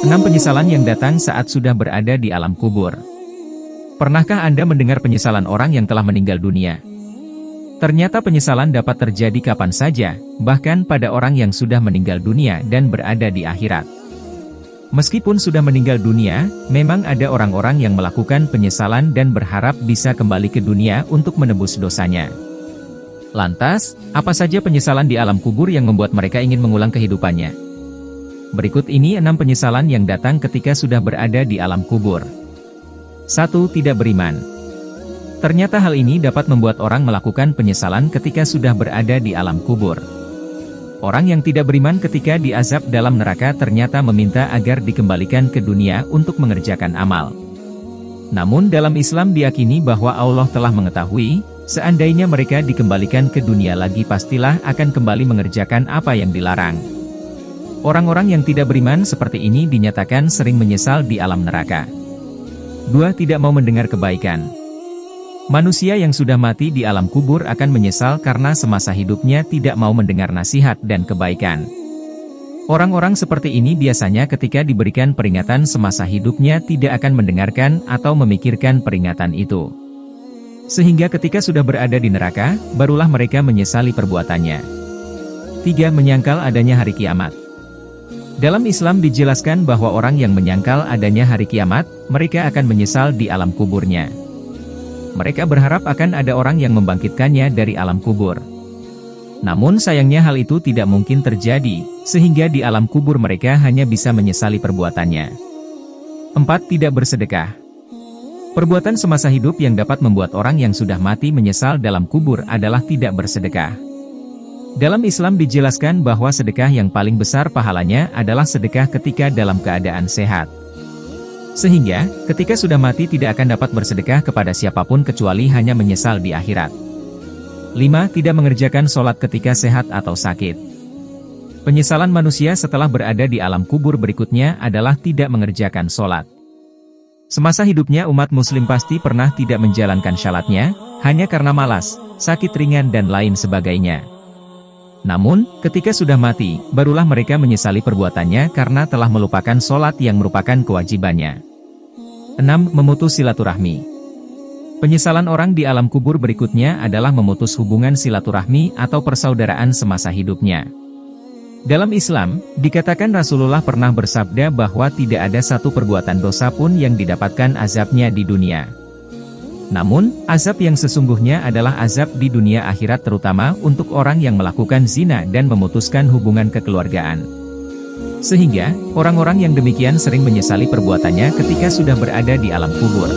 6 penyesalan yang datang saat sudah berada di alam kubur. Pernahkah Anda mendengar penyesalan orang yang telah meninggal dunia? Ternyata penyesalan dapat terjadi kapan saja, bahkan pada orang yang sudah meninggal dunia dan berada di akhirat. Meskipun sudah meninggal dunia, memang ada orang-orang yang melakukan penyesalan dan berharap bisa kembali ke dunia untuk menebus dosanya. Lantas, apa saja penyesalan di alam kubur yang membuat mereka ingin mengulang kehidupannya? Berikut ini 6 penyesalan yang datang ketika sudah berada di alam kubur. 1. Tidak beriman. Ternyata hal ini dapat membuat orang melakukan penyesalan ketika sudah berada di alam kubur. Orang yang tidak beriman ketika diazab dalam neraka ternyata meminta agar dikembalikan ke dunia untuk mengerjakan amal. Namun dalam Islam diyakini bahwa Allah telah mengetahui, seandainya mereka dikembalikan ke dunia lagi pastilah akan kembali mengerjakan apa yang dilarang. Orang-orang yang tidak beriman seperti ini dinyatakan sering menyesal di alam neraka. 2. Tidak mau mendengar kebaikan. Manusia yang sudah mati di alam kubur akan menyesal karena semasa hidupnya tidak mau mendengar nasihat dan kebaikan. Orang-orang seperti ini biasanya ketika diberikan peringatan semasa hidupnya tidak akan mendengarkan atau memikirkan peringatan itu. Sehingga ketika sudah berada di neraka, barulah mereka menyesali perbuatannya. 3. Menyangkal adanya hari kiamat. Dalam Islam dijelaskan bahwa orang yang menyangkal adanya hari kiamat, mereka akan menyesal di alam kuburnya. Mereka berharap akan ada orang yang membangkitkannya dari alam kubur. Namun sayangnya hal itu tidak mungkin terjadi, sehingga di alam kubur mereka hanya bisa menyesali perbuatannya. 4. Tidak bersedekah. Perbuatan semasa hidup yang dapat membuat orang yang sudah mati menyesal dalam kubur adalah tidak bersedekah. Dalam Islam dijelaskan bahwa sedekah yang paling besar pahalanya adalah sedekah ketika dalam keadaan sehat. Sehingga, ketika sudah mati tidak akan dapat bersedekah kepada siapapun kecuali hanya menyesal di akhirat. 5. Tidak mengerjakan sholat ketika sehat atau sakit. Penyesalan manusia setelah berada di alam kubur berikutnya adalah tidak mengerjakan sholat. Semasa hidupnya umat muslim pasti pernah tidak menjalankan syalatnya, hanya karena malas, sakit ringan dan lain sebagainya. Namun, ketika sudah mati, barulah mereka menyesali perbuatannya karena telah melupakan sholat yang merupakan kewajibannya. 6. Memutus silaturahmi. Penyesalan orang di alam kubur berikutnya adalah memutus hubungan silaturahmi atau persaudaraan semasa hidupnya. Dalam Islam, dikatakan Rasulullah pernah bersabda bahwa tidak ada satu perbuatan dosa pun yang didapatkan azabnya di dunia. Namun, azab yang sesungguhnya adalah azab di dunia akhirat terutama untuk orang yang melakukan zina dan memutuskan hubungan kekeluargaan. Sehingga, orang-orang yang demikian sering menyesali perbuatannya ketika sudah berada di alam kubur.